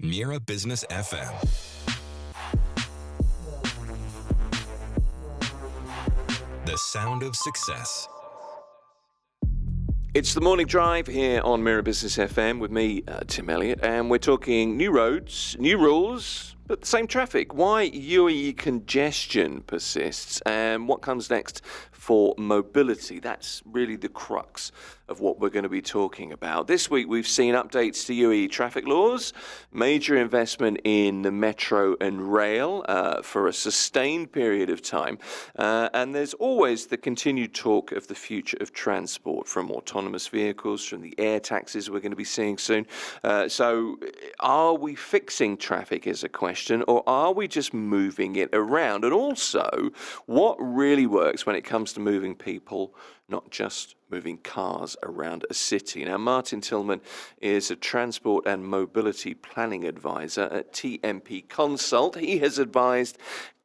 Mira Business FM. The sound of success. It's the morning drive here on Mira Business FM with me, Tim Elliott, and we're talking new roads, new rules, but the same traffic. Why UE congestion persists and what comes next for mobility. That's really the crux of what we're going to be talking about. This week we've seen updates to UE traffic laws, major investment in the metro and rail for a sustained period of time, and there's always the continued talk of the future of transport, from autonomous vehicles, from the air taxis we're going to be seeing soon. So are we fixing traffic is a question, or are we just moving it around? And also, what really works when it comes to moving people, not just moving cars around a city? Now, Martin Tillman is a transport and mobility planning advisor at TMP Consult. He has advised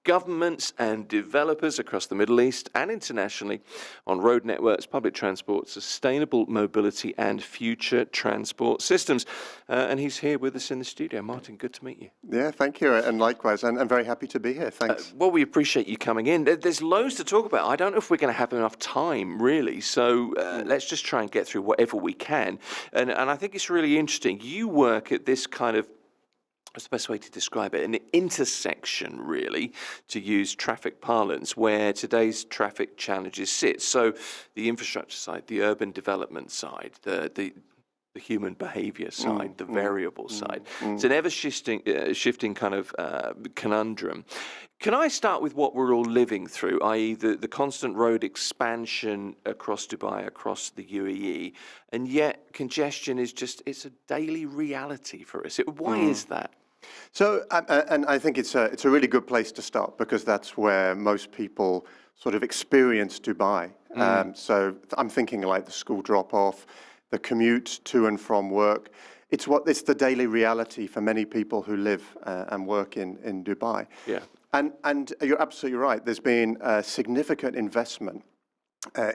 governments and developers across the Middle East and internationally on road networks, public transport, sustainable mobility, and future transport systems. And he's here with us in the studio. Martin, good to meet you. Yeah, thank you. And likewise, and I'm very happy to be here. Thanks. Well, we appreciate you coming in. There's loads to talk about. I don't know if we're going to have enough time, really. So let's just try and get through whatever we can. And I think it's really interesting. You work at this kind of, what's the best way to describe it? An intersection, really, to use traffic parlance, where today's traffic challenges sit. So the infrastructure side, the urban development side, the human behaviour side, the variable side. It's an ever-shifting kind of conundrum. Can I start with what we're all living through, i.e. the constant road expansion across Dubai, across the UAE, and yet congestion is just, it's a daily reality for us. Why is that? So, and I think it's a really good place to start, because that's where most people sort of experience Dubai. So I'm thinking like the school drop-off, the commute to and from work. It's the daily reality for many people who live and work in Dubai. Yeah. And you're absolutely right. There's been a significant investment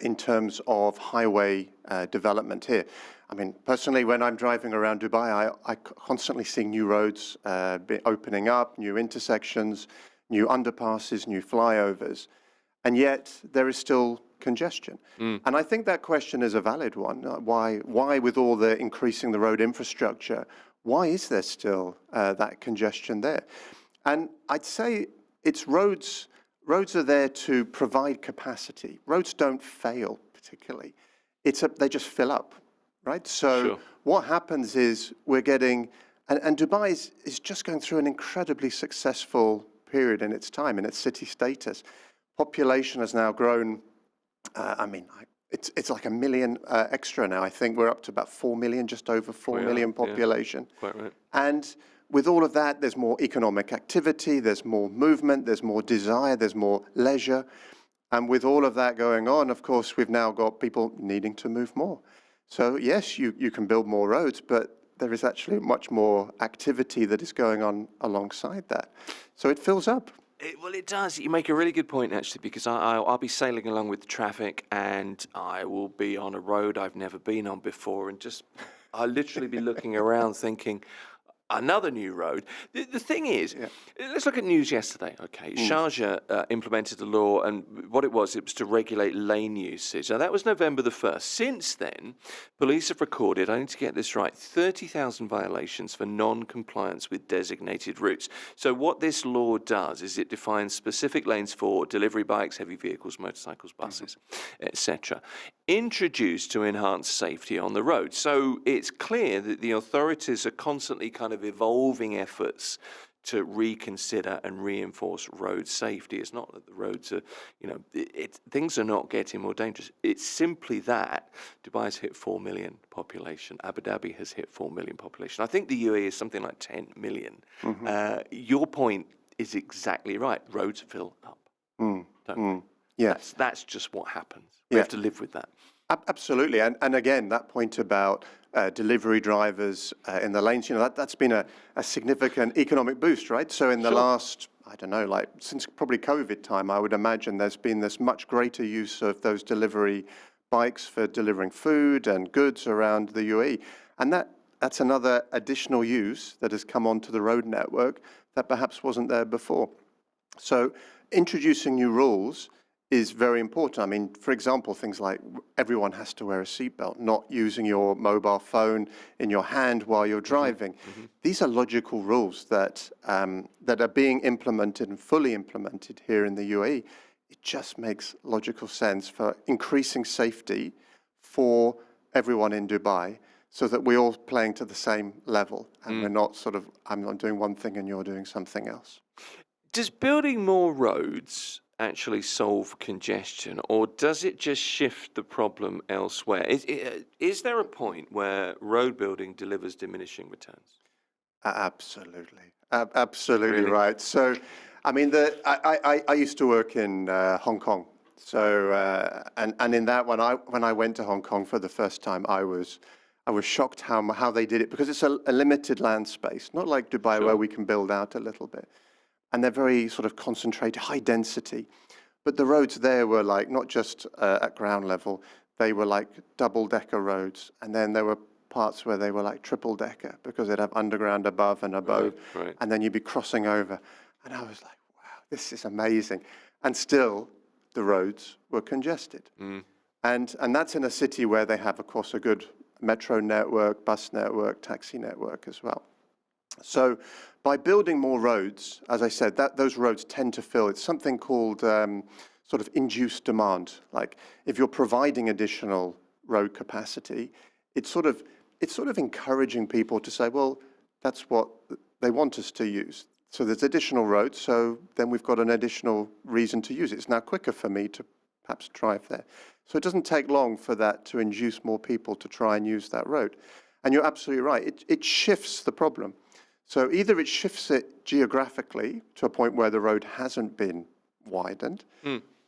in terms of highway development here. I mean, personally, when I'm driving around Dubai, I constantly see new roads opening up, new intersections, new underpasses, new flyovers, and yet there is still congestion. And I think that question is a valid one. Why, with all the increasing the road infrastructure, why is there still that congestion there? And I'd say it's roads. Roads are there to provide capacity. Roads don't fail particularly. They just fill up, right? So what happens is we're getting, and Dubai is just going through an incredibly successful period in its time, in its city status. Population has now grown, it's like 1 million extra now. I think we're up to about 4 million, just over 4 million population. Yeah, quite right. And with all of that, there's more economic activity, there's more movement, there's more desire, there's more leisure. And with all of that going on, of course, we've now got people needing to move more. So yes, you can build more roads, but there is actually much more activity that is going on alongside that. So it fills up. Well, it does. You make a really good point, actually, because I'll be sailing along with the traffic and I will be on a road I've never been on before, and I'll literally be looking around thinking, another new road. The thing is, let's look at news yesterday. Okay, Sharjah implemented a law, and what it was to regulate lane usage. Now, that was November the 1st. Since then, police have recorded, I need to get this right, 30,000 violations for non-compliance with designated routes. So what this law does is it defines specific lanes for delivery bikes, heavy vehicles, motorcycles, buses, etc., introduced to enhance safety on the road. So it's clear that the authorities are constantly kind of evolving efforts to reconsider and reinforce road safety. It's not that the roads are, things are not getting more dangerous. It's simply that Dubai's hit 4 million population. Abu Dhabi has hit 4 million population. I think the UAE is something like 10 million. Your point is exactly right. Roads fill up. Don't they? Yeah. That's just what happens. We have to live with that. Absolutely. And again, that point about delivery drivers in the lanes, that's been a significant economic boost, right? So in the last, I don't know, like since probably COVID time, I would imagine there's been this much greater use of those delivery bikes for delivering food and goods around the UAE. And that that's another additional use that has come onto the road network that perhaps wasn't there before. So introducing new rules is very important. I mean, for example, things like everyone has to wear a seatbelt, not using your mobile phone in your hand while you're driving. These are logical rules that that are being implemented and fully implemented here in the UAE. It just makes logical sense for increasing safety for everyone in Dubai, so that we're all playing to the same level, and we're not sort of, I'm not doing one thing and you're doing something else. Does building more roads actually solve congestion, or does it just shift the problem elsewhere? Is there a point where road building delivers diminishing returns? Absolutely. Absolutely Really? right. So, I mean, I used to work in Hong Kong. So, and in that, when I went to Hong Kong for the first time, I was shocked how they did it, because it's a limited land space, not like Dubai Sure. where we can build out a little bit. And they're very sort of concentrated, high density. But the roads there were like not just at ground level, they were like double-decker roads. And then there were parts where they were like triple-decker, because they'd have underground above and above. Right. And then you'd be crossing over. And I was like, wow, this is amazing. And still, the roads were congested. And that's in a city where they have, of course, a good metro network, bus network, taxi network as well. So by building more roads, as I said, those roads tend to fill. It's something called sort of induced demand. Like if you're providing additional road capacity, it's sort of encouraging people to say, well, that's what they want us to use. So there's additional roads, so then we've got an additional reason to use it. It's now quicker for me to perhaps drive there. So it doesn't take long for that to induce more people to try and use that road. And you're absolutely right. It shifts the problem. So either it shifts it geographically to a point where the road hasn't been widened,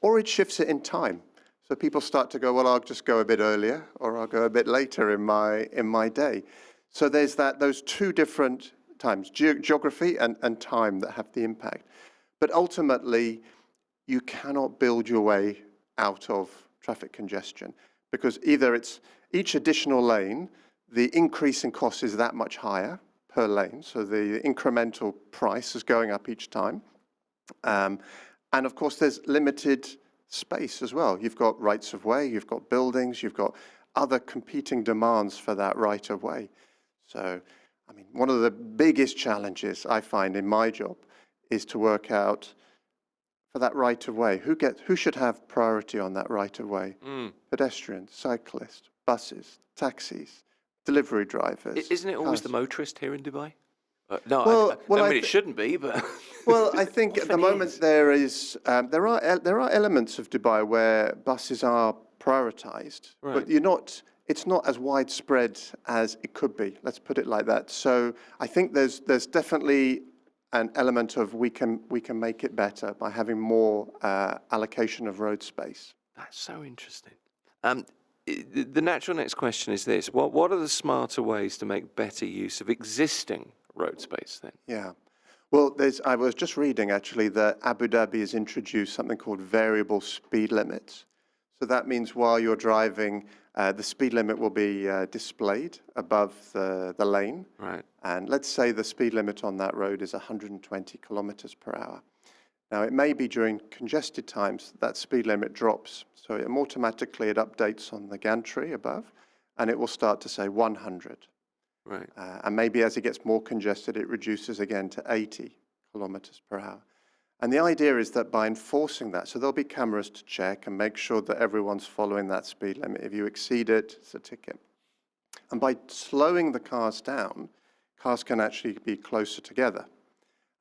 or it shifts it in time. So people start to go, well, I'll just go a bit earlier, or I'll go a bit later in my day. So there's those two different times, geography and time, that have the impact. But ultimately, you cannot build your way out of traffic congestion, because either it's each additional lane, the increase in cost is that much higher per lane, so the incremental price is going up each time. And of course, there's limited space as well. You've got rights of way, you've got buildings, you've got other competing demands for that right of way. So, I mean, one of the biggest challenges I find in my job is to work out for that right of way, who should have priority on that right of way? Pedestrians, cyclists, buses, taxis, delivery drivers. Isn't it always the motorist here in Dubai? No, Well, I mean, it shouldn't be, but... Well, I think at the moment there are elements of Dubai where buses are prioritized, but it's not as widespread as it could be. Let's put it like that. So I think there's definitely an element of we can make it better by having more allocation of road space. That's so interesting. The natural next question is this: what are the smarter ways to make better use of existing road space then? Yeah. Well, I was just reading actually that Abu Dhabi has introduced something called variable speed limits. So that means while you're driving, the speed limit will be displayed above the lane. Right. And let's say the speed limit on that road is 120 kilometers per hour. Now, it may be during congested times that speed limit drops. So it automatically updates on the gantry above, and it will start to say 100. Right. And maybe as it gets more congested, it reduces again to 80 kilometers per hour. And the idea is that by enforcing that, so there'll be cameras to check and make sure that everyone's following that speed limit. If you exceed it, it's a ticket. And by slowing the cars down, cars can actually be closer together.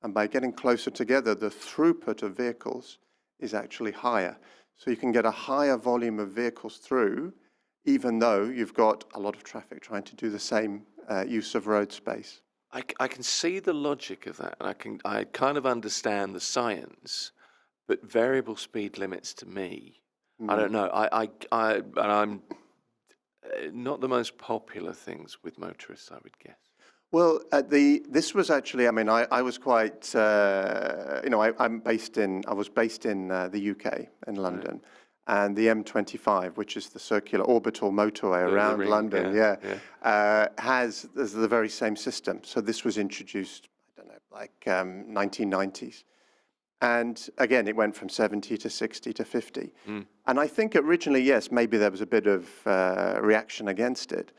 And by getting closer together, the throughput of vehicles is actually higher. So you can get a higher volume of vehicles through, even though you've got a lot of traffic trying to do the same use of road space. I can see the logic of that, and I kind of understand the science, but variable speed limits to me, I don't know. And I'm not the most popular things with motorists, I would guess. Well, this was actually, I mean, I was quite, I was based in the UK, in London. and the M25, which is the circular orbital motorway around ring, London, has the very same system. So this was introduced, I don't know, like 1990s. And again, it went from 70 to 60 to 50. And I think originally, yes, maybe there was a bit of reaction against it,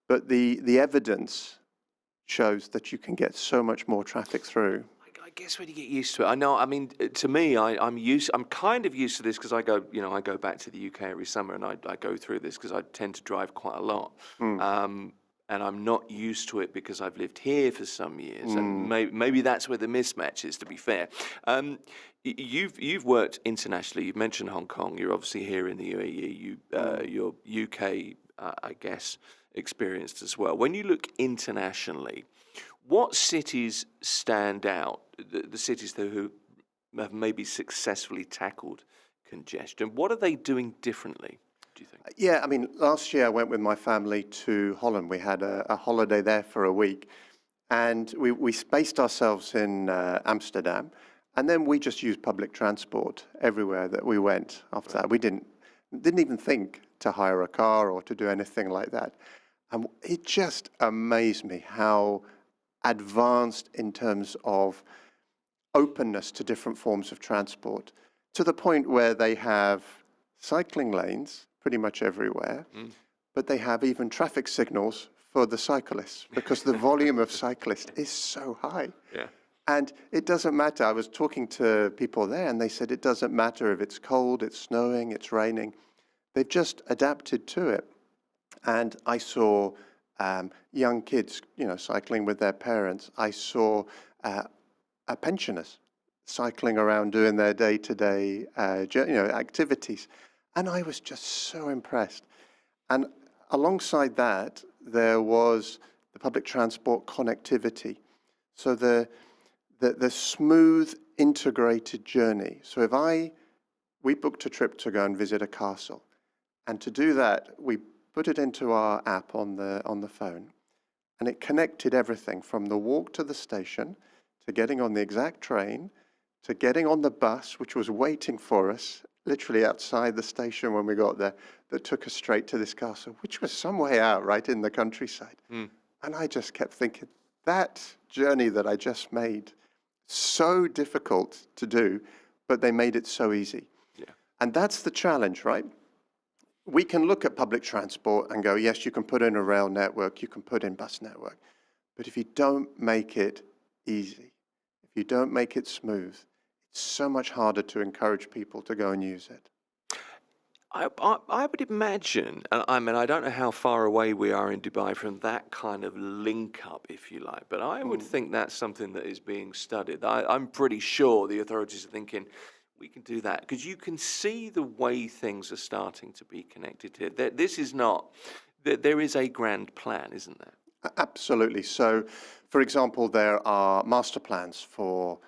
but the evidence shows that you can get so much more traffic through. I guess when you get used to it, I know. I mean, to me, I'm kind of used to this because I go back to the UK every summer, and I go through this because I tend to drive quite a lot. And I'm not used to it because I've lived here for some years, and maybe that's where the mismatch is. To be fair, you've worked internationally. You've mentioned Hong Kong. You're obviously here in the UAE. Your UK, I guess, experienced as well. When you look internationally, what cities stand out? The cities who have maybe successfully tackled congestion. What are they doing differently, do you think? Yeah, I mean, last year I went with my family to Holland. We had a holiday there for a week, and we based ourselves in Amsterdam, and then we just used public transport everywhere that we went after that. We didn't even think to hire a car or to do anything like that. And it just amazed me how advanced in terms of openness to different forms of transport, to the point where they have cycling lanes pretty much everywhere, but they have even traffic signals for the cyclists because the volume of cyclists is so high. Yeah. And it doesn't matter. I was talking to people there and they said it doesn't matter if it's cold, it's snowing, it's raining. They've just adapted to it. And I saw young kids, cycling with their parents. I saw pensioners cycling around doing their day-to-day, activities. And I was just so impressed. And alongside that, there was the public transport connectivity. So the smooth, integrated journey. So we booked a trip to go and visit a castle. And to do that, we put it into our app on the phone. And it connected everything from the walk to the station, to getting on the exact train, to getting on the bus, which was waiting for us literally outside the station when we got there, that took us straight to this castle, which was some way out, right in the countryside. And I just kept thinking, that journey that I just made, so difficult to do, but they made it so easy. Yeah. And that's the challenge, right? We can look at public transport and go, yes, you can put in a rail network, you can put in bus network. But if you don't make it easy, if you don't make it smooth, it's so much harder to encourage people to go and use it. I would imagine, I mean, I don't know how far away we are in Dubai from that kind of link up, if you like, but I would think that's something that is being studied. I'm pretty sure the authorities are thinking, we can do that, because you can see the way things are starting to be connected here. This is not, there is a grand plan, isn't there? Absolutely. So, for example, there are master plans for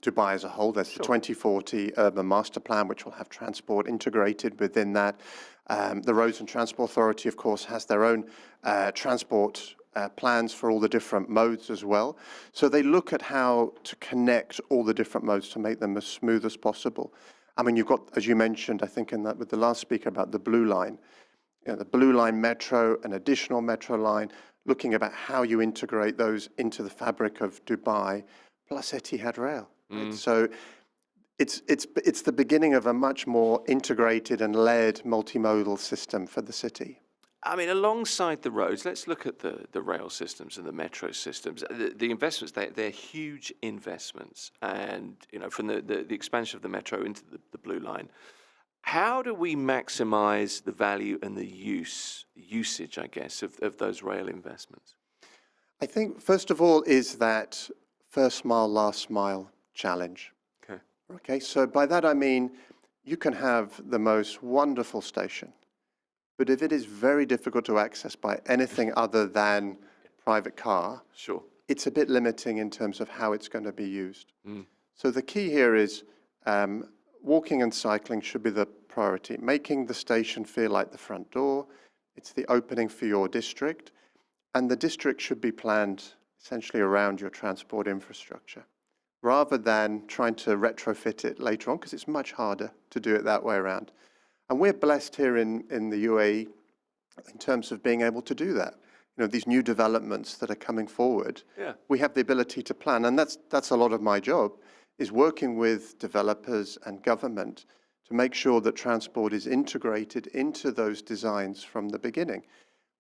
Dubai as a whole. There's the 2040 Urban Master Plan, which will have transport integrated within that. The Roads and Transport Authority, of course, has their own transport plans for all the different modes as well. So they look at how to connect all the different modes to make them as smooth as possible. I mean, you've got, as you mentioned, I think with the last speaker, about the Blue Line. The Blue Line Metro, an additional metro line, looking about how you integrate those into the fabric of Dubai, plus Etihad Rail. Right? So it's the beginning of a much more integrated and led multimodal system for the city. I mean, alongside the roads, let's look at the rail systems and the metro systems. The investments, they're huge investments. And, from the expansion of the metro into the Blue Line, how do we maximize the value and the usage, I guess, of those rail investments? I think, first of all, is that first mile, last mile challenge. Okay, so by that I mean you can have the most wonderful station, but if it is very difficult to access by anything other than private car, it's a bit limiting in terms of how it's going to be used. So the key here is walking and cycling should be the priority, making the station feel like the front door. It's the opening for your district, and the district should be planned essentially around your transport infrastructure, rather than trying to retrofit it later on, because it's much harder to do it that way around. And we're blessed here in the UAE in terms of being able to do that. These new developments that are coming forward, we have the ability to plan. And that's a lot of my job, is working with developers and government to make sure that transport is integrated into those designs from the beginning.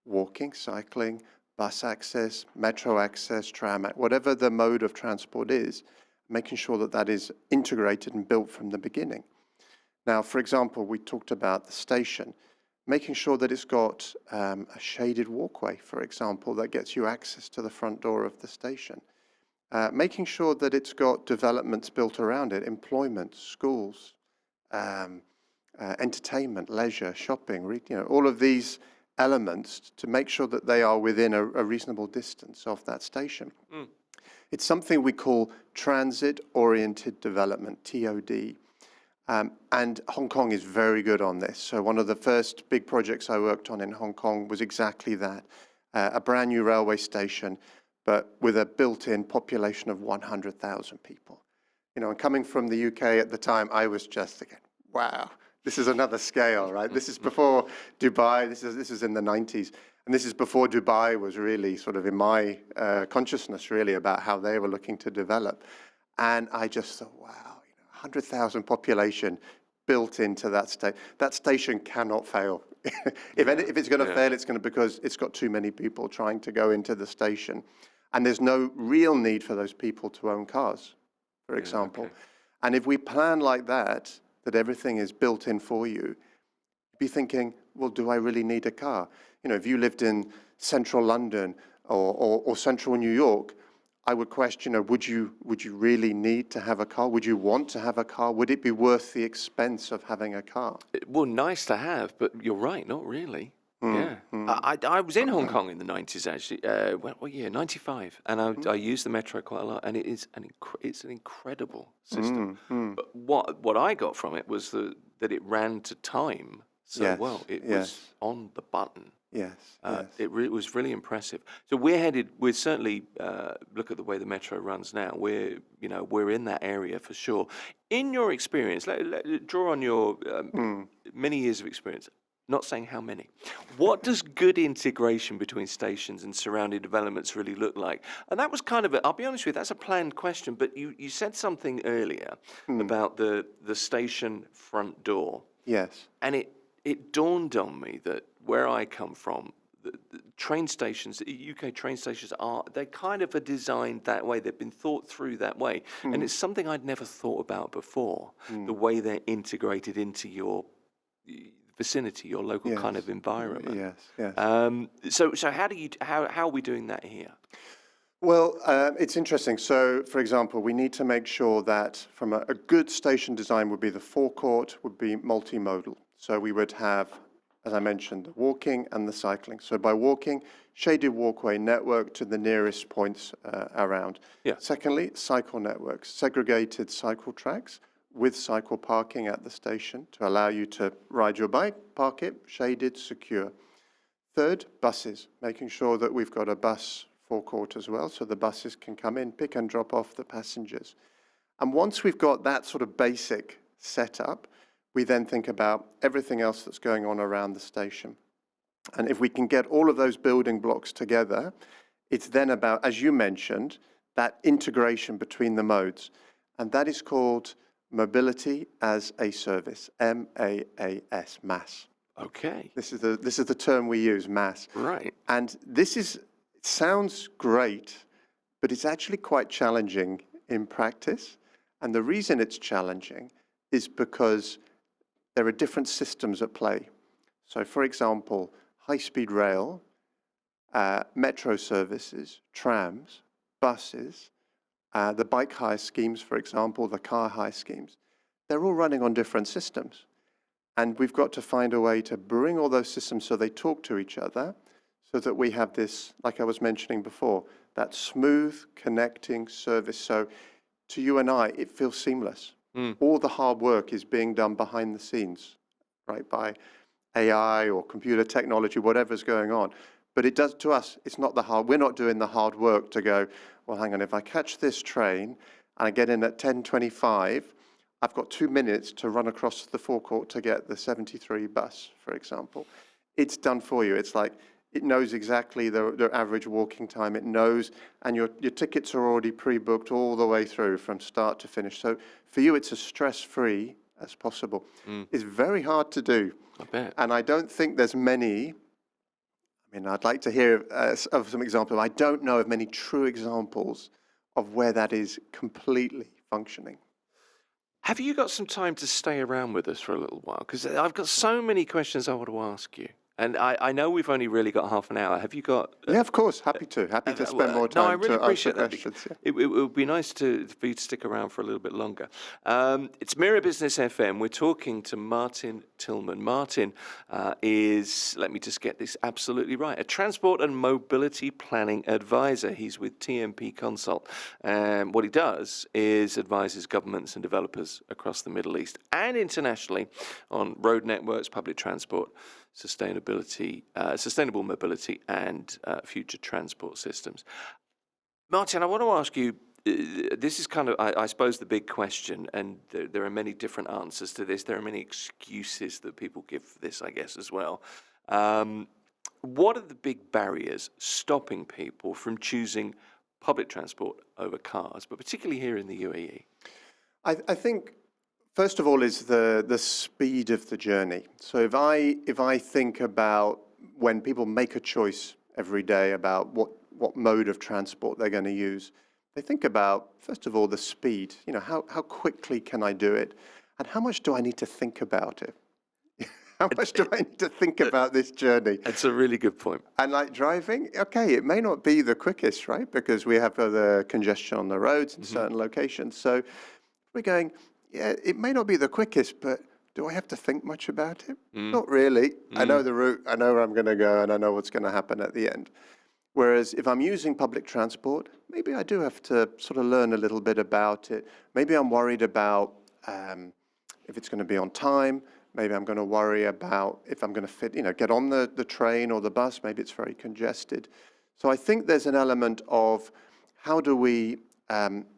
Walking, cycling, bus access, metro access, tram, whatever the mode of transport is, making sure that that is integrated and built from the beginning. Now, for example, we talked about the station, making sure that it's got a shaded walkway, for example, that gets you access to the front door of the station. Making sure that it's got developments built around it, employment, schools, entertainment, leisure, shopping, all of these elements to make sure that they are within a reasonable distance of that station. It's something we call transit-oriented development, TOD. And Hong Kong is very good on this. So one of the first big projects I worked on in Hong Kong was exactly that, a brand new railway station, but with a built-in population of 100,000 people. And coming from the UK at the time, I was just thinking, wow, this is another scale, right? This is before Dubai, this is in the 90s. And this is before Dubai was really sort of in my consciousness, really, about how they were looking to develop. And I just thought, wow, 100,000 population built into that station. That station cannot fail. If it's going to fail, it's going to because it's got too many people trying to go into the station. And there's no real need for those people to own cars, for example. And if we plan like that everything is built in for you, you'd be thinking, well, do I really need a car? If you lived in central London or central New York, I would question, would you really need to have a car? Would you want to have a car? Would it be worth the expense of having a car? Well, nice to have, but you're right, not really. I was in Hong Kong in the 90s, actually. What year? 95. And I used the metro quite a lot, and it's an incredible system. But what I got from it was that it ran to time so well. It was on the button. Yes. It was really impressive. So we're certainly, look at the way the metro runs now, we're in that area for sure. In your experience, draw on your many years of experience, not saying how many. What does good integration between stations and surrounding developments really look like? And that was kind of I'll be honest with you, that's a planned question, but you said something earlier about the station front door. Yes. And it dawned on me that where I come from, the train stations, UK train stations they kind of are designed that way. They've been thought through that way. And it's something I'd never thought about before, the way they're integrated into your vicinity, your local kind of environment. So how are we doing that here? Well, it's interesting. So, for example, we need to make sure that from a good station design would be the forecourt would be multimodal. So we would have, as I mentioned, the walking and the cycling. So by walking, shaded walkway network to the nearest points around. Secondly, cycle networks, segregated cycle tracks with cycle parking at the station to allow you to ride your bike, park it, shaded, secure. Third, buses, making sure that we've got a bus forecourt as well, so the buses can come in, pick and drop off the passengers. And once we've got that sort of basic setup, we then think about everything else that's going on around the station. And if we can get all of those building blocks together, it's then about, as you mentioned, that integration between the modes. And that is called Mobility as a Service, MaaS, MaaS. Okay. This is the term we use, MaaS. Right. And it sounds great, but it's actually quite challenging in practice. And the reason it's challenging is because there are different systems at play. So, for example, high-speed rail, metro services, trams, buses, the bike hire schemes, for example, the car hire schemes, they're all running on different systems. And we've got to find a way to bring all those systems so they talk to each other, so that we have this, like I was mentioning before, that smooth connecting service. So to you and I, it feels seamless. All the hard work is being done behind the scenes, right, by AI or computer technology, whatever's going on. But it does to us, it's not we're not doing the hard work to go, well, hang on, if I catch this train and I get in at 10:25, I've got 2 minutes to run across the forecourt to get the 73 bus, for example. It's done for you. It's like, it knows exactly the average walking time. It knows, and your tickets are already pre-booked all the way through from start to finish. So for you, it's as stress-free as possible. It's very hard to do. I bet. And I don't think there's many, I mean, I'd like to hear of some examples. I don't know of many true examples of where that is completely functioning. Have you got some time to stay around with us for a little while? Because I've got so many questions I want to ask you. And I know we've only really got half an hour. Have you got... Yeah, of course. Happy to spend more time no, I really to answer appreciate that. questions. Yeah. It would be nice for you to stick around for a little bit longer. It's Mira Business FM. We're talking to Martin Tillman. Martin is, let me just get this absolutely right, a transport and mobility planning advisor. He's with TMP Consult. And what he does is advises governments and developers across the Middle East and internationally on road networks, public transport, sustainable mobility, and future transport systems. Martin, I want to ask you, this is kind of, I suppose, the big question, and there are many different answers to this. There are many excuses that people give for this, I guess, as well. What are the big barriers stopping people from choosing public transport over cars, but particularly here in the UAE? I think, first of all, is the speed of the journey. So if I think about when people make a choice every day about what mode of transport they're going to use, they think about, first of all, the speed. You know, how quickly can I do it, and how much do I need to think about it? How much do I need to think about this journey? That's a really good point. And like driving, okay, it may not be the quickest, right? Because we have the congestion on the roads in certain locations. So we're going, yeah, it may not be the quickest, but do I have to think much about it? Not really. I know the route, I know where I'm going to go, and I know what's going to happen at the end. Whereas if I'm using public transport, maybe I do have to sort of learn a little bit about it. Maybe I'm worried about if it's going to be on time. Maybe I'm going to worry about if I'm going to fit, get on the train or the bus. Maybe it's very congested. So I think there's an element of how do we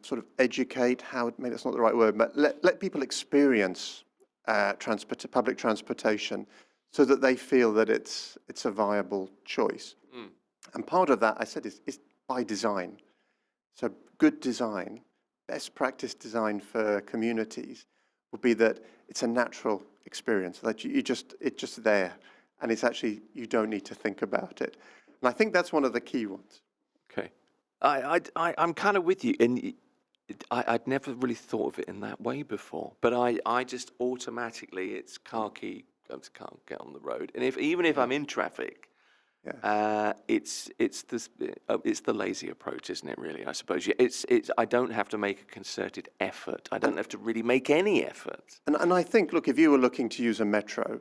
sort of educate, maybe that's not the right word, but let people experience public transportation so that they feel that it's a viable choice. And part of that, I said, is by design. So good design, best practice design for communities would be that it's a natural experience, that it's just there, and it's actually, you don't need to think about it. And I think that's one of the key ones. Okay. I'm kind of with you, and I'd never really thought of it in that way before, but I just automatically, it's car key, go to car, get on the road. And even if I'm in traffic, it's the lazy approach, isn't it? Really, I suppose. I don't have to make a concerted effort. I don't have to really make any effort. And I think, look, if you were looking to use a metro,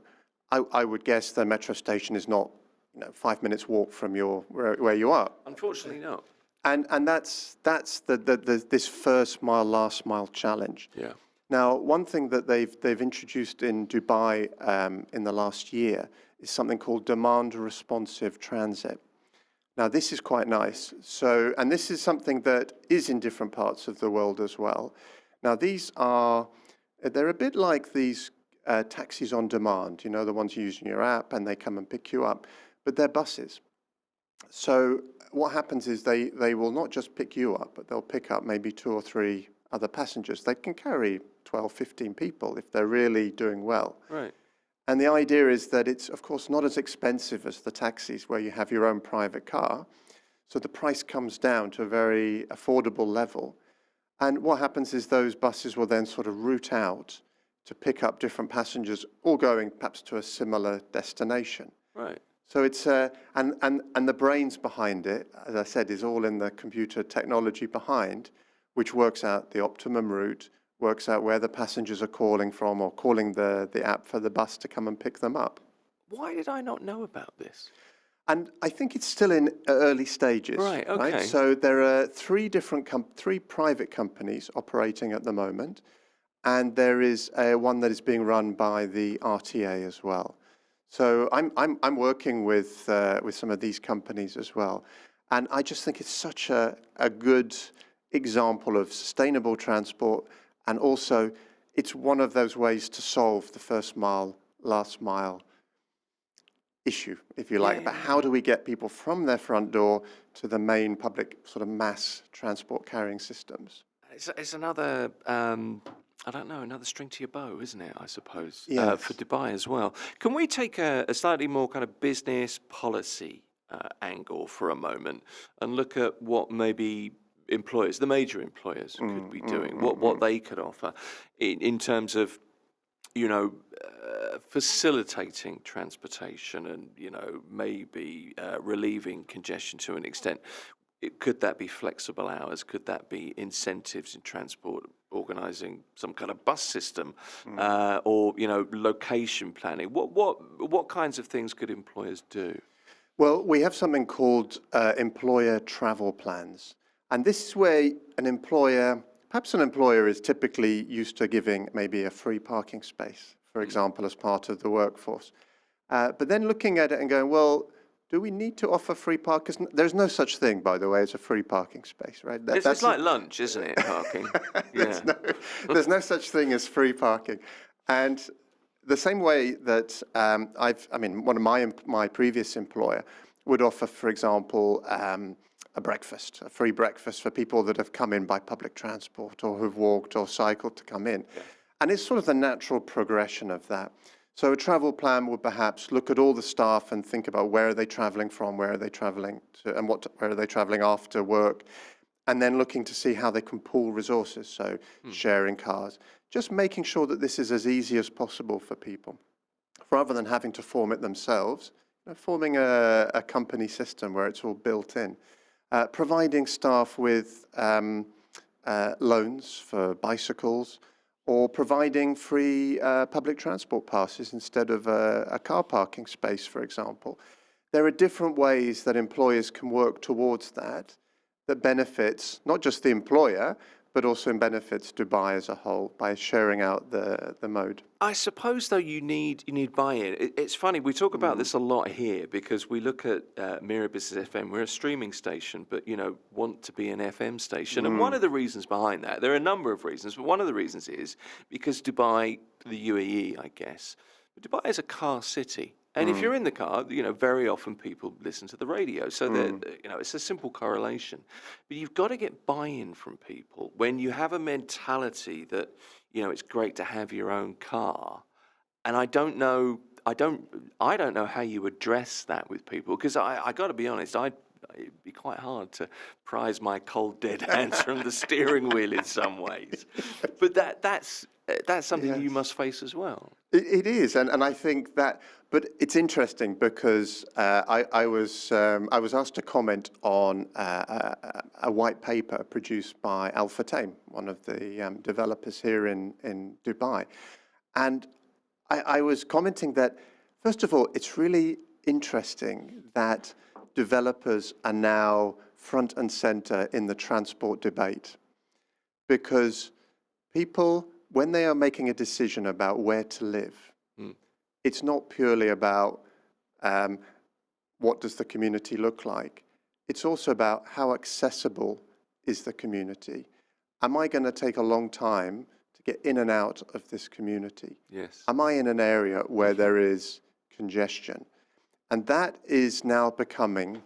I would guess the metro station is not 5 minutes walk from where you are. Unfortunately, not. And that's this first mile, last mile challenge. Yeah. Now, one thing that they've introduced in Dubai in the last year is something called demand responsive transit. Now, this is quite nice. So, and this is something that is in different parts of the world as well. Now, they're a bit like these taxis on demand, the ones you use in your app and they come and pick you up, but they're buses. So what happens is they will not just pick you up, but they'll pick up maybe 2 or 3 other passengers. They can carry 12, 15 people if they're really doing well. Right. And the idea is that it's, of course, not as expensive as the taxis where you have your own private car. So the price comes down to a very affordable level. And what happens is those buses will then sort of route out to pick up different passengers, all going perhaps to a similar destination. Right. So it's, and the brains behind it, as I said, is all in the computer technology behind, which works out the optimum route, works out where the passengers are calling from or calling the app for the bus to come and pick them up. Why did I not know about this? And I think it's still in early stages. Right, okay. Right? So there are 3 private companies operating at the moment, and there is one that is being run by the RTA as well. So I'm working with some of these companies as well, and I just think it's such a good example of sustainable transport. And also, it's one of those ways to solve the first mile, last mile issue, if you like. But how do we get people from their front door to the main public sort of mass transport carrying systems? It's another, I don't know, another string to your bow, isn't it, I suppose, Yes. for Dubai as well. Can we take a slightly more kind of business policy angle for a moment and look at what maybe employers, the major employers, could be doing, what they could offer in terms of, facilitating transportation and, maybe relieving congestion to an extent? Could that be flexible hours? Could that be incentives in transport, organising some kind of bus system, or location planning? What kinds of things could employers do? Well, we have something called employer travel plans. And this is where perhaps an employer is typically used to giving maybe a free parking space, for example, as part of the workforce. But then looking at it and going, well, do we need to offer free parking? There's no such thing, by the way, as a free parking space, right? It's like lunch, isn't it, parking? There's no such thing as free parking. And the same way that one of my previous employer would offer, for example, a free breakfast for people that have come in by public transport or who've walked or cycled to come in. Yeah. And it's sort of the natural progression of that. So a travel plan would perhaps look at all the staff and think about where are they traveling from, where are they traveling to, and where are they traveling after work, and then looking to see how they can pool resources, so sharing cars, just making sure that this is as easy as possible for people, rather than having to form it themselves, forming a company system where it's all built in, providing staff with loans for bicycles, or providing free public transport passes instead of a car parking space, for example. There are different ways that employers can work towards that benefits not just the employer, but also benefits Dubai as a whole by sharing out the mode. I suppose, though, you need buy-in. It's funny, we talk about this a lot here because we look at Mira Business FM. We're a streaming station, but, want to be an FM station. And one of the reasons behind that, there are a number of reasons, but one of the reasons is because Dubai, the UAE, I guess, Dubai is a car city. And if you're in the car, very often people listen to the radio. So it's a simple correlation. But you've got to get buy-in from people when you have a mentality that, it's great to have your own car. And I don't know how you address that with people, because I got to be honest, it'd be quite hard to prise my cold dead hands from the steering wheel in some ways. But that's something you must face as well. It is, and I think that, but it's interesting because I was asked to comment on a white paper produced by Al Futtaim, one of the developers here in Dubai, and I was commenting that, first of all, it's really interesting that developers are now front and center in the transport debate, because people, when they are making a decision about where to live, it's not purely about what does the community look like. It's also about how accessible is the community. Am I going to take a long time to get in and out of this community? Yes. Am I in an area where there is congestion? And that is now becoming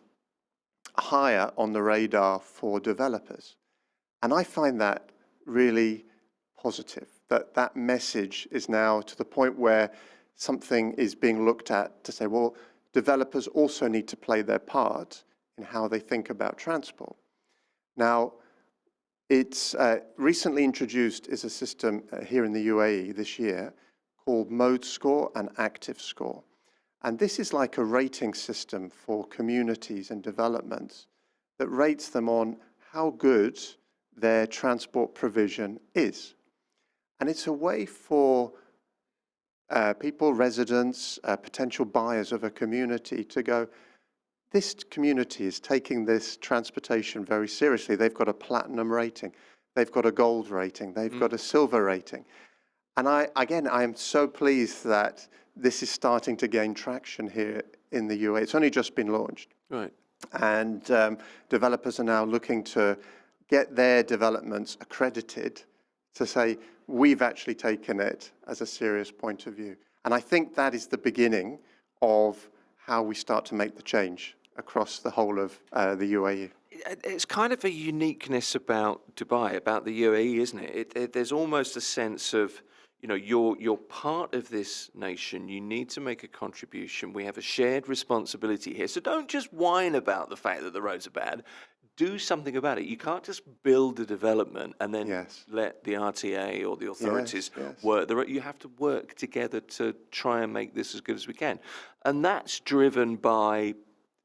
higher on the radar for developers. And I find that really positive, that message is now to the point where something is being looked at to say, well, developers also need to play their part in how they think about transport. Now, it's recently introduced is a system here in the UAE this year called Mode Score and Active Score. And this is like a rating system for communities and developments that rates them on how good their transport provision is. And it's a way for people, residents, potential buyers of a community to go, this community is taking this transportation very seriously. They've got a platinum rating. They've got a gold rating. They've got a silver rating. And I am so pleased that this is starting to gain traction here in the UAE. It's only just been launched. Right. And developers are now looking to get their developments accredited to say, we've actually taken it as a serious point of view. And I think that is the beginning of how we start to make the change across the whole of the UAE. It's kind of a uniqueness about Dubai, about the UAE, isn't it? There's almost a sense of, you're part of this nation. You need to make a contribution. We have a shared responsibility here. So don't just whine about the fact that the roads are bad. Do something about it. You can't just build a development and then let the RTA or the authorities work. You have to work together to try and make this as good as we can. And that's driven by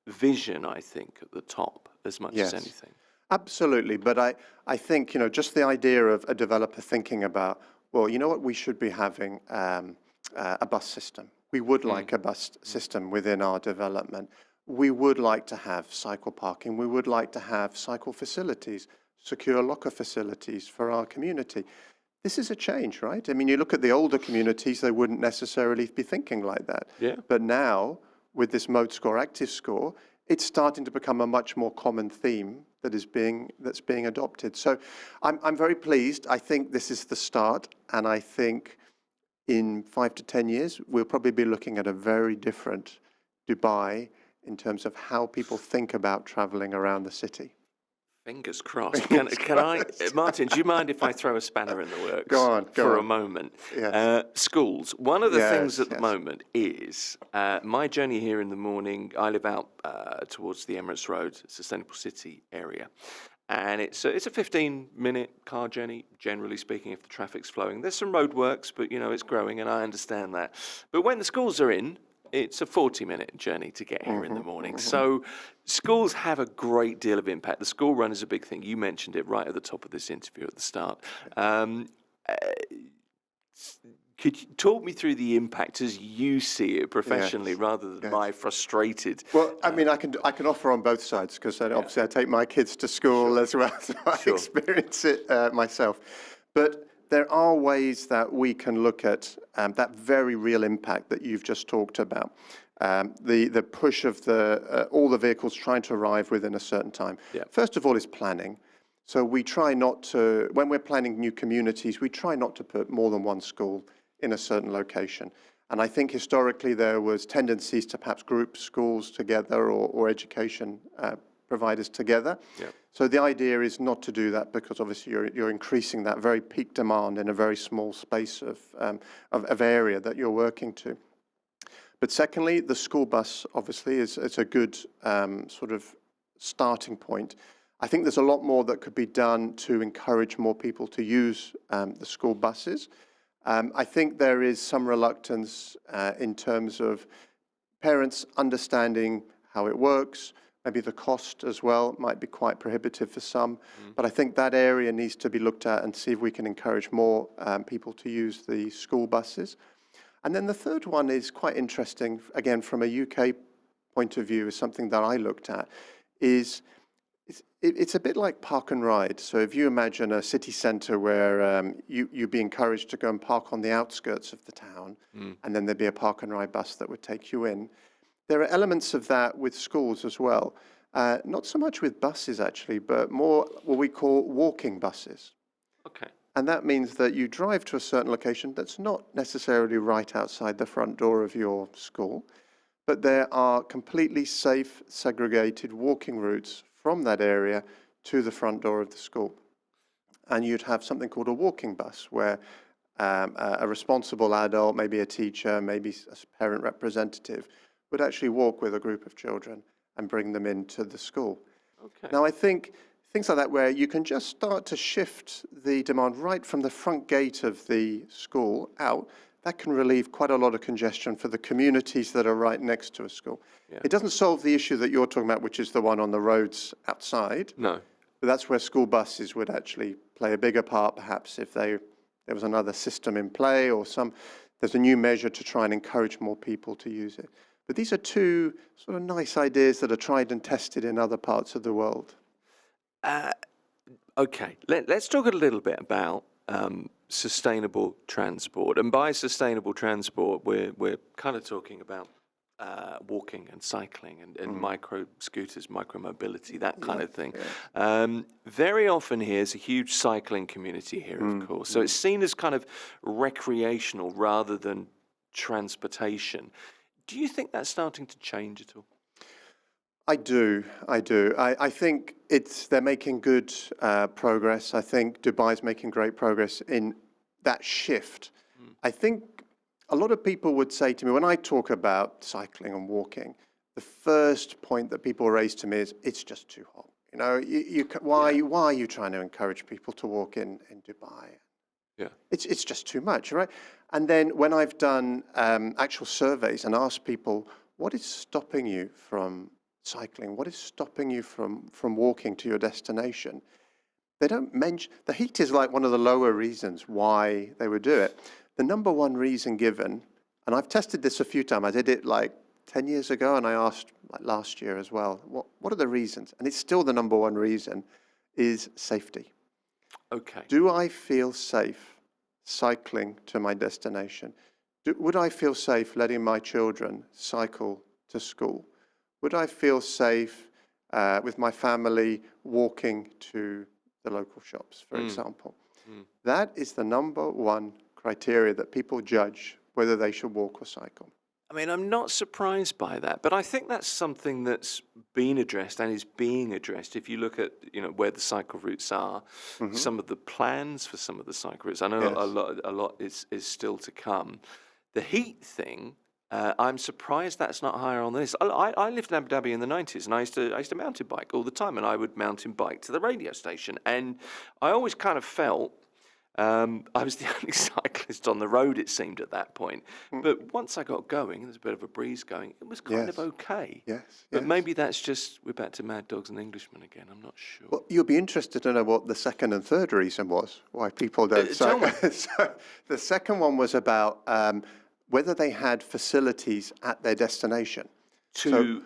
vision, I think, at the top as much as anything. Absolutely. But I think, just the idea of a developer thinking about, well, you know what, we should be having a bus system. We would like a bus system within our development. We would like to have cycle parking. We would like to have cycle facilities, secure locker facilities for our community. This is a change, right? I mean, you look at the older communities, they wouldn't necessarily be thinking like that. Yeah. But now, with this mode score, active score, it's starting to become a much more common theme that's being adopted. So I'm very pleased. I think this is the start, and I think in 5 to 10 years, we'll probably be looking at a very different Dubai in terms of how people think about traveling around the city. Fingers crossed. Can I, Martin, do you mind if I throw a spanner in the works? Go on. For a moment. Yes. Schools. One of the things at the moment is my journey here in the morning. I live out towards the Emirates Road, Sustainable City area. And it's a 15-minute car journey, generally speaking, if the traffic's flowing. There's some roadworks, but, it's growing, and I understand that. But when the schools are in, it's a 40-minute journey to get here in the morning. So schools have a great deal of impact. The school run is a big thing. You mentioned it right at the top of this interview at the start. Could you talk me through the impact as you see it professionally rather than my frustrated... Well, I mean, I can offer on both sides because obviously I take my kids to school as well, so I experience it myself. But there are ways that we can look at that very real impact that you've just talked about. The push of all the vehicles trying to arrive within a certain time. Yeah. First of all is planning. So we try not to, when we're planning new communities, we try not to put more than one school in a certain location. And I think historically there was tendencies to perhaps group schools together or education providers together. Yeah. So the idea is not to do that because obviously you're increasing that very peak demand in a very small space of area that you're working to. But secondly, the school bus obviously is a good sort of starting point. I think there's a lot more that could be done to encourage more people to use the school buses. I think there is some reluctance in terms of parents understanding how it works. Maybe the cost as well might be quite prohibitive for some. But I think that area needs to be looked at and see if we can encourage more people to use the school buses. And then the third one is quite interesting, again, from a UK point of view, is something that I looked at, is it's a bit like park and ride. So if you imagine a city centre where you'd be encouraged to go and park on the outskirts of the town, and then there'd be a park and ride bus that would take you in. There are elements of that with schools as well. Not so much with buses, actually, but more what we call walking buses. Okay. And that means that you drive to a certain location that's not necessarily right outside the front door of your school, but there are completely safe, segregated walking routes from that area to the front door of the school. And you'd have something called a walking bus where a responsible adult, maybe a teacher, maybe a parent representative, would actually walk with a group of children and bring them into the school. Okay. Now, I think things like that where you can just start to shift the demand right from the front gate of the school out, that can relieve quite a lot of congestion for the communities that are right next to a school. Yeah. It doesn't solve the issue that you're talking about, which is the one on the roads outside. No. But that's where school buses would actually play a bigger part, perhaps, if there was another system in play or there's a new measure to try and encourage more people to use it. But these are two sort of nice ideas that are tried and tested in other parts of the world. Okay, let's talk a little bit about sustainable transport. And by sustainable transport, we're kind of talking about walking and cycling and micro scooters, micro mobility, that kind of thing. Yeah. Very often here's a huge cycling community here, of course. So it's seen as kind of recreational rather than transportation. Do you think that's starting to change at all? I do. I think they're making good progress. I think Dubai's making great progress in that shift. I think a lot of people would say to me, when I talk about cycling and walking, the first point that people raise to me is, it's just too hot. You know, why are you trying to encourage people to walk in Dubai? Yeah. It's just too much, right? And then when I've done actual surveys and asked people, what is stopping you from cycling? What is stopping you from walking to your destination? They don't mention, the heat is like one of the lower reasons why they would do it. The number one reason given, and I've tested this a few times, I did it like 10 years ago and I asked like last year as well, what are the reasons? And it's still the number one reason is safety. Okay. Do I feel safe cycling to my destination? Would I feel safe letting my children cycle to school? Would I feel safe with my family walking to the local shops, for example? That is the number one criteria that people judge whether they should walk or cycle. I mean, I'm not surprised by that, but I think that's something that's been addressed and is being addressed. If you look at, where the cycle routes are, some of the plans for some of the cycle routes, I know a lot is still to come. The heat thing, I'm surprised that's not higher on the list. I lived in Abu Dhabi in the 90s, and I used to mountain bike all the time, and I would mountain bike to the radio station, and I always kind of felt I was the only cyclist on the road, it seemed, at that point. But once I got going, there's a bit of a breeze going, it was kind of okay. Yes. But maybe that's just, we're back to Mad Dogs and Englishmen again, I'm not sure. Well, you'll be interested to know what the second and third reason was, why people don't cycle. So the second one was about whether they had facilities at their destination. So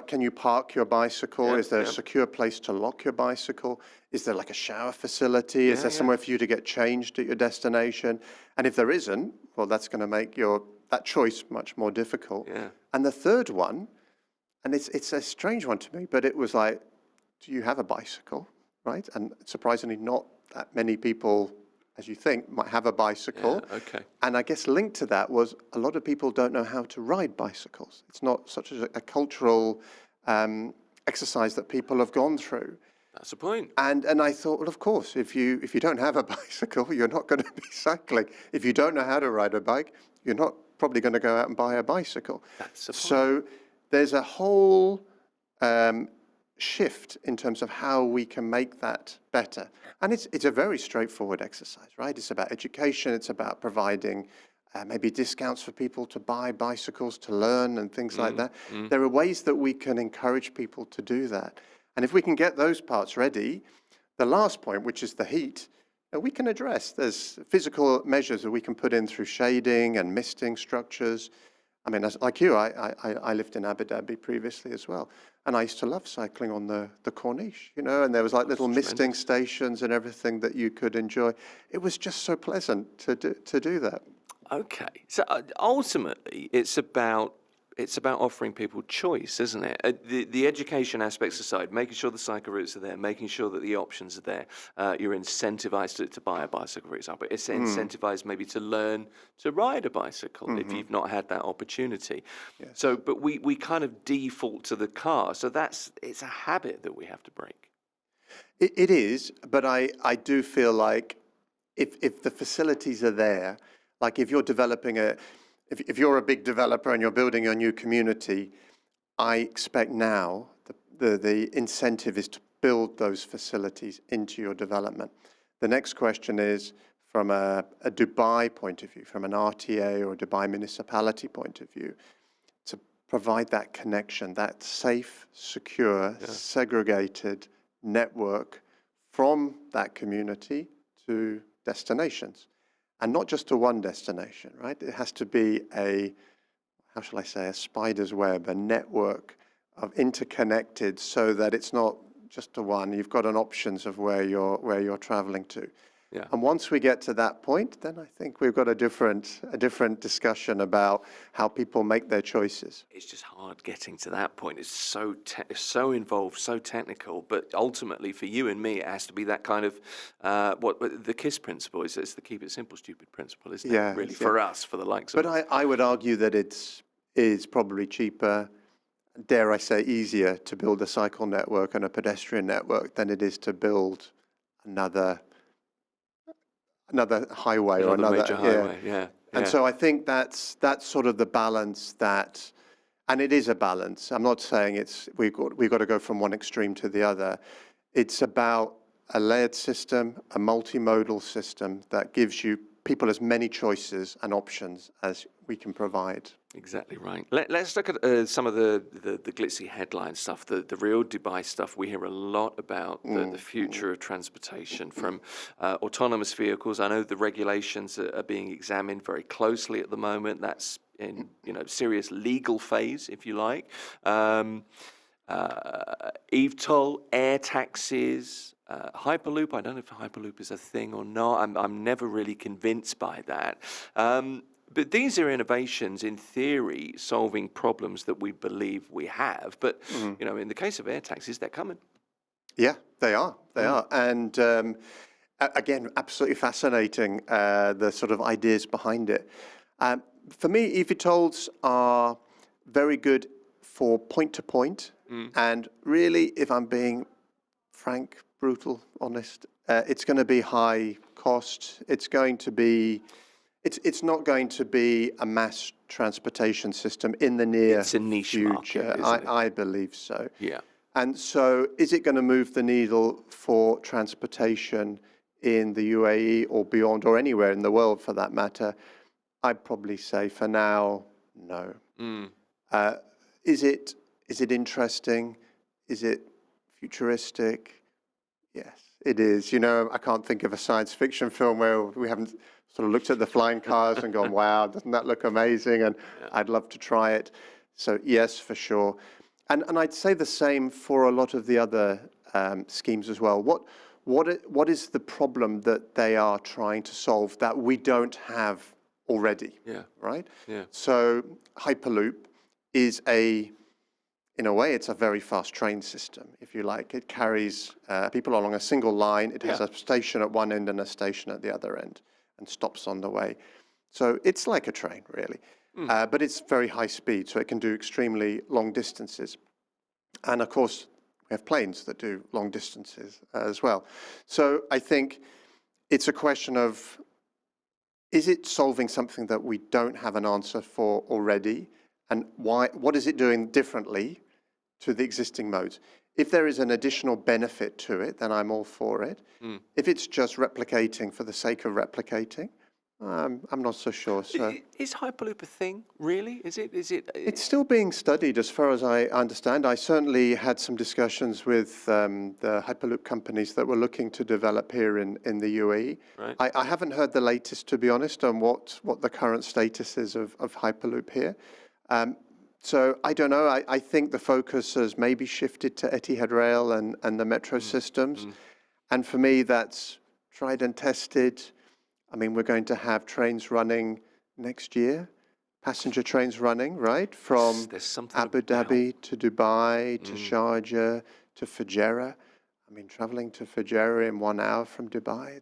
can you park your bicycle? Is there a secure place to lock your bicycle? Is there like a shower facility? Is there somewhere for you to get changed at your destination? And if there isn't, well, that's going to make that choice much more difficult. Yeah. And the third one, and it's a strange one to me, but it was like, do you have a bicycle, right? And surprisingly, not that many people, as you think, might have a bicycle. Yeah, okay. And I guess linked to that was a lot of people don't know how to ride bicycles. It's not such a cultural exercise that people have gone through. That's the point. And I thought, well, of course, if you don't have a bicycle, you're not going to be cycling. If you don't know how to ride a bike, you're not probably going to go out and buy a bicycle. That's the point. So there's a whole shift in terms of how we can make that better. And it's a very straightforward exercise, right? It's about education. It's about providing maybe discounts for people to buy bicycles, to learn and things like that. There are ways that we can encourage people to do that. And if we can get those parts ready, the last point, which is the heat, we can address. There's physical measures that we can put in through shading and misting structures. I mean, like you, I lived in Abu Dhabi previously as well. And I used to love cycling on the Corniche, and there was like little misting stations and everything that you could enjoy. It was just so pleasant to do that. Okay. So ultimately, it's about offering people choice, isn't it? The education aspects aside, making sure the cycle routes are there, making sure that the options are there. You're incentivized to buy a bicycle, for example. It's incentivized maybe to learn to ride a bicycle if you've not had that opportunity. Yes. So, but we kind of default to the car. So it's a habit that we have to break. It is, but I do feel like if the facilities are there, like if you're developing if you're a big developer and you're building your new community, I expect now the incentive is to build those facilities into your development. The next question is from a Dubai point of view, from an RTA or a Dubai municipality point of view, to provide that connection, that safe, secure, segregated network from that community to destinations. And not just to one destination, right? It has to be a spider's web, a network of interconnected so that it's not just to one. You've got an options of where you're traveling to. Yeah. And once we get to that point, then I think we've got a different discussion about how people make their choices. It's just hard getting to that point. It's so involved, so technical. But ultimately, for you and me, it has to be that kind of what the KISS principle is. It's the keep it simple, stupid principle, isn't it? Really, for us, for the likes of. But I would argue that is probably cheaper, dare I say, easier to build a cycle network and a pedestrian network than it is to build another highway or another major highway. Yeah. And so I think that's sort of the balance that, and it is a balance. I'm not saying we've got to go from one extreme to the other. It's about a layered system, a multimodal system that gives you people as many choices and options as we can provide. Exactly right. Let's look at some of the glitzy headline stuff, the real Dubai stuff. We hear a lot about the future of transportation, from autonomous vehicles. I know the regulations are being examined very closely at the moment. That's in serious legal phase, if you like. EVTOL, air taxis, Hyperloop. I don't know if Hyperloop is a thing or not. I'm never really convinced by that. But these are innovations, in theory, solving problems that we believe we have. But, in the case of air taxis, they're coming. Yeah, they are. They are. And again, absolutely fascinating, the sort of ideas behind it. For me, eVTOLs are very good for point-to-point. And really, if I'm being frank, brutal, honest, it's going to be high cost. It's going to be... It's not going to be a mass transportation system in the near It's a niche future. market, isn't it? I believe so. Yeah. And so is it going to move the needle for transportation in the UAE or beyond, or anywhere in the world for that matter? I'd probably say for now, no. Is it interesting? Is it futuristic? Yes, it is. I can't think of a science fiction film where we haven't sort of looked at the flying cars and gone, wow, doesn't that look amazing? And I'd love to try it. So yes, for sure. And I'd say the same for a lot of the other schemes as well. What is the problem that they are trying to solve that we don't have already? Yeah. Right? Yeah. So Hyperloop is in a way, it's a very fast train system, if you like. It carries people along a single line. It has a station at one end and a station at the other end, and stops on the way. So it's like a train, really. But it's very high speed, so it can do extremely long distances. And of course, we have planes that do long distances as well. So I think it's a question of, is it solving something that we don't have an answer for already? And why? What is it doing differently to the existing modes? If there is an additional benefit to it, then I'm all for it. If it's just replicating for the sake of replicating, I'm not so sure. So Is Hyperloop a thing, really? Is it? it's still being studied, as far as I understand. I certainly had some discussions with the Hyperloop companies that were looking to develop here in the UAE. Right. I haven't heard the latest, to be honest, on what the current status is of Hyperloop here. So I don't know. I think the focus has maybe shifted to Etihad Rail and the metro systems. And for me, that's tried and tested. I mean, we're going to have trains running next year, passenger trains running, right? From Abu Dhabi to Dubai to Sharjah to Fujairah. I mean, traveling to Fujairah in 1 hour from Dubai,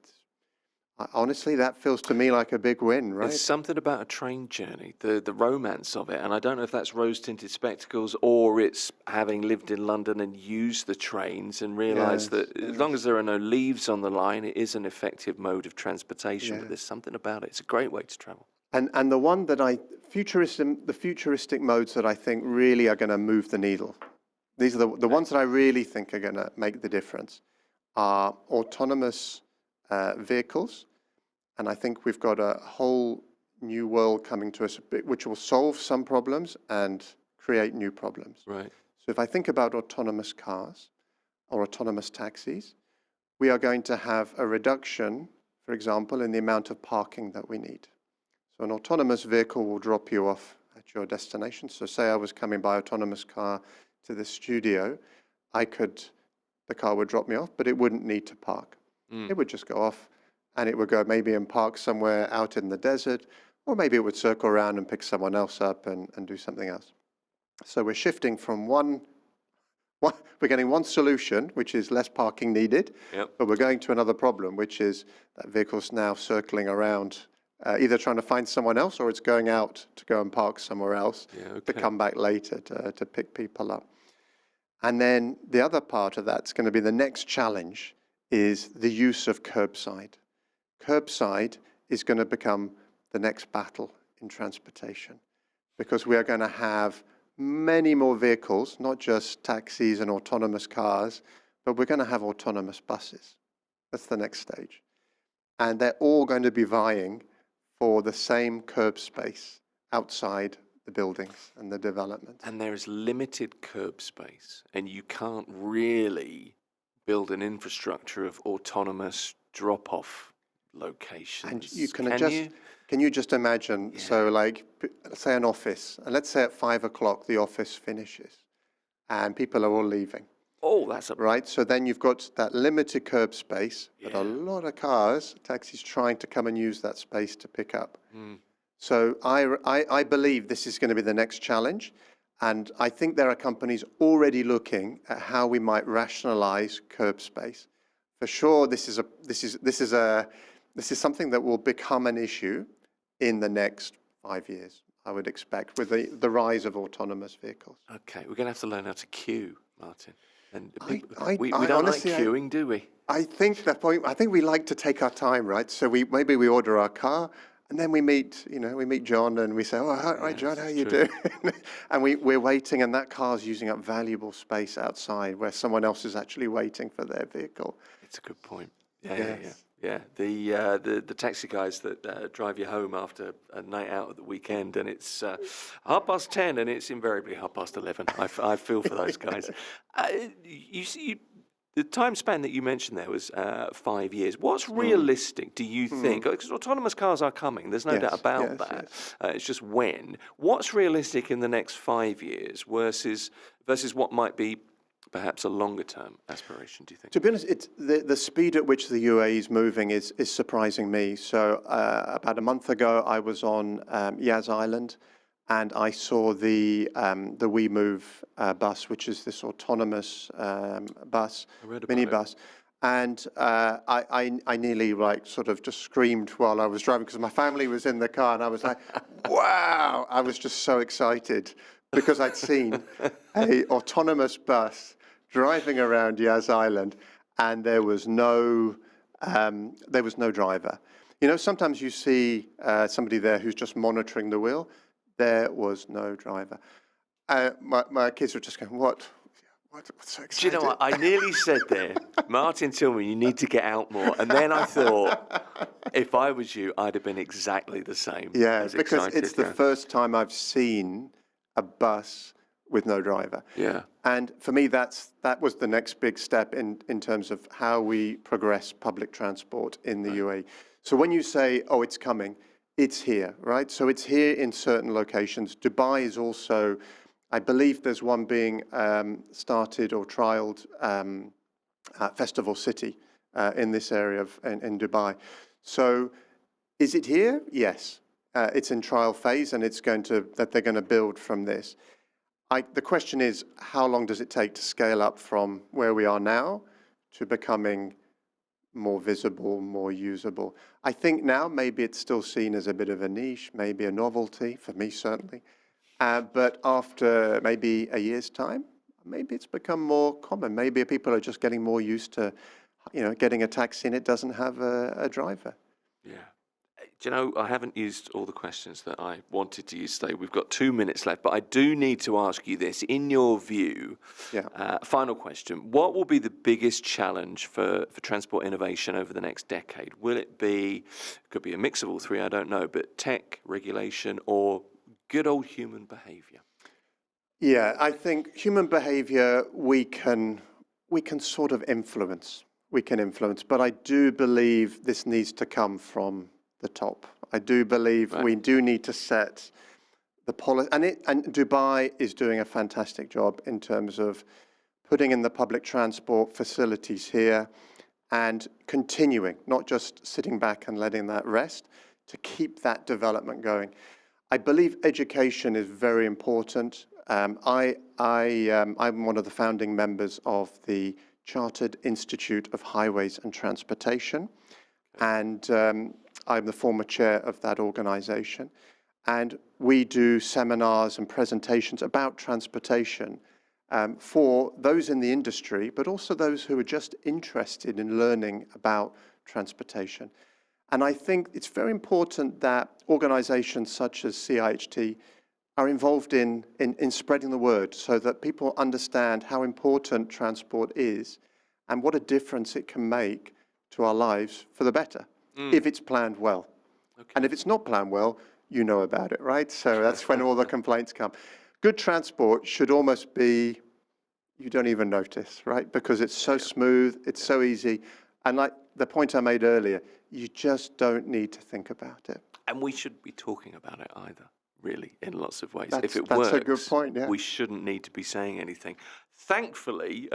honestly, that feels to me like a big win, right? There's something about a train journey, the romance of it. And I don't know if that's rose-tinted spectacles or it's having lived in London and used the trains and realised that as long as there are no leaves on the line, it is an effective mode of transportation. But there's something about it. It's a great way to travel. And the one that the futuristic modes that I think really are going to move the needle, these are the ones that I really think are going to make the difference, are autonomous vehicles. And I think we've got a whole new world coming to us, which will solve some problems and create new problems. Right. So if I think about autonomous cars or autonomous taxis, we are going to have a reduction, for example, in the amount of parking that we need. So an autonomous vehicle will drop you off at your destination. So say I was coming by autonomous car to the studio, the car would drop me off, but it wouldn't need to park. It would just go off and it would go maybe and park somewhere out in the desert, or maybe it would circle around and pick someone else up and do something else. So we're shifting from we're getting one solution, which is less parking needed, but we're going to another problem, which is that vehicle's now circling around, either trying to find someone else or it's going out to go and park somewhere else to come back later to pick people up. And then the other part of that's going to be the next challenge is the use of curbside. Curbside is going to become the next battle in transportation because we are going to have many more vehicles, not just taxis and autonomous cars, but we're going to have autonomous buses. That's the next stage. And they're all going to be vying for the same curb space outside the buildings and the development. And there is limited curb space, and you can't really build an infrastructure of autonomous drop-off locations. And you can you just imagine, so like, let's say an office, and let's say at 5 o'clock the office finishes, and people are all leaving. Oh, that's right. So then you've got that limited curb space, but a lot of cars, taxis trying to come and use that space to pick up. So I believe this is going to be the next challenge, and I think there are companies already looking at how we might rationalize curb space. For sure, this is something that will become an issue in the next 5 years, I would expect, with the rise of autonomous vehicles. Okay, we're going to have to learn how to queue, Martin. And we don't honestly, like queuing, do we? I think we like to take our time, right? So maybe we order our car, and then we meet John, and we say, "Oh, hi, John, how you doing?" And we're waiting, and that car's using up valuable space outside where someone else is actually waiting for their vehicle. It's a good point. Yeah. The taxi guys that drive you home after a night out at the weekend, and it's 10:30, and it's invariably 11:30. I feel for those guys. You see, the time span that you mentioned there was 5 years. What's realistic, do you think? Because autonomous cars are coming. There's no doubt about that. It's just when. What's realistic in the next 5 years versus what might be perhaps a longer-term aspiration, do you think? To be honest, it's the speed at which the UAE is moving is surprising me. So about a month ago, I was on Yas Island, and I saw the WeMove bus, which is this autonomous bus, minibus. And I nearly sort of just screamed while I was driving because my family was in the car, and I was like, wow! I was just so excited because I'd seen a autonomous bus driving around Yas Island, and there was no driver. You know, sometimes you see somebody there who's just monitoring the wheel. There was no driver. My kids were just going, What's so exciting? Do you know what? I nearly said there, Martin Tillman, you need to get out more. And then I thought, if I was you, I'd have been exactly the same. Yeah, as because excited, it's the first time I've seen a bus with no driver. Yeah. And for me, that was the next big step in terms of how we progress public transport in the UAE. So when you say, oh, it's coming, it's here, right? So it's here in certain locations. Dubai is also, I believe there's one being started or trialed at Festival City in this area in Dubai. So is it here? Yes. It's in trial phase, and they're going to build from this. The question is, how long does it take to scale up from where we are now to becoming more visible, more usable? I think now maybe it's still seen as a bit of a niche, maybe a novelty, for me certainly. But after maybe a year's time, maybe it's become more common. Maybe people are just getting more used to, getting a taxi and it doesn't have a driver. Yeah. Do you know, I haven't used all the questions that I wanted to use today. We've got 2 minutes left, but I do need to ask you this. In your view, final question, what will be the biggest challenge for transport innovation over the next decade? Will it could be a mix of all three, I don't know, but tech, regulation, or good old human behavior? Yeah, I think human behavior we can sort of influence. We can influence, but I do believe this needs to come from the top. I do believe we do need to set the policy, and Dubai is doing a fantastic job in terms of putting in the public transport facilities here and continuing, not just sitting back and letting that rest, to keep that development going. I believe education is very important. I'm one of the founding members of the Chartered Institute of Highways and Transportation, and I'm the former chair of that organization. And we do seminars and presentations about transportation for those in the industry, but also those who are just interested in learning about transportation. And I think it's very important that organizations such as CIHT are involved in spreading the word so that people understand how important transport is and what a difference it can make to our lives for the better, if it's planned well. Okay. And if it's not planned well, you know about it, right? So that's when all the complaints come. Good transport should almost be, you don't even notice, right? Because it's so smooth, it's so easy. And like the point I made earlier, you just don't need to think about it. And we shouldn't be talking about it either, really, in lots of ways. That's if it works, a good point, yeah. We shouldn't need to be saying anything. Thankfully,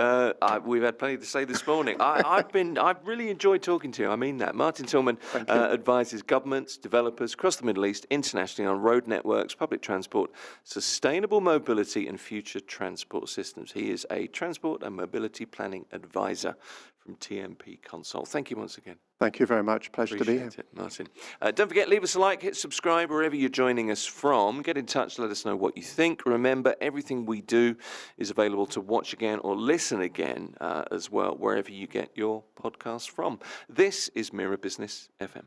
we've had plenty to say this morning. I've really enjoyed talking to you. I mean that. Martin Tillman advises governments, developers across the Middle East, internationally on road networks, public transport, sustainable mobility and future transport systems. He is a transport and mobility planning advisor from TMP Consult. Thank you once again. Thank you very much. Pleasure to be here. It, Martin. Don't forget, leave us a like, hit subscribe wherever you're joining us from. Get in touch, let us know what you think. Remember, everything we do is available to watch again or listen again as well, wherever you get your podcasts from. This is Mira Business FM.